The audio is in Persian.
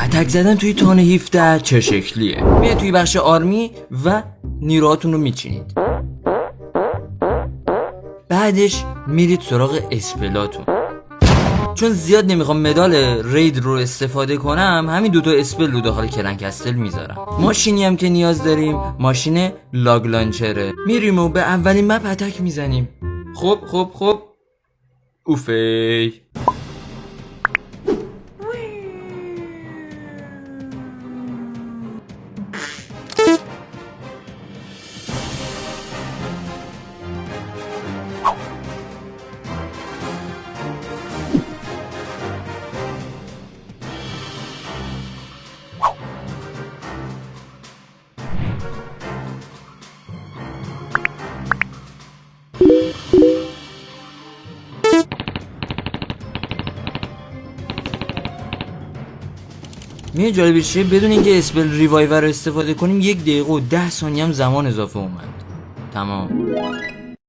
اتک زدن توی تان 17 چه شکلیه؟ میاد توی بخش آرمی و نیروهاتون رو میچینید. بعدش میرید سراغ اسپلاتون. چون زیاد نمیخوام مدال رید رو استفاده کنم، همین دوتا اسپل رو داخل کرنکستل میذارم. ماشینی هم که نیاز داریم ماشین لاگ لانچره. میریم و به اولین مپ اتک میزنیم. خب اوفی. میه جالبش چیه؟ بدون اینکه اسپل ریوایور رو استفاده کنیم 1 دقیقه و 10 ثانیه هم زمان اضافه اومد. تمام.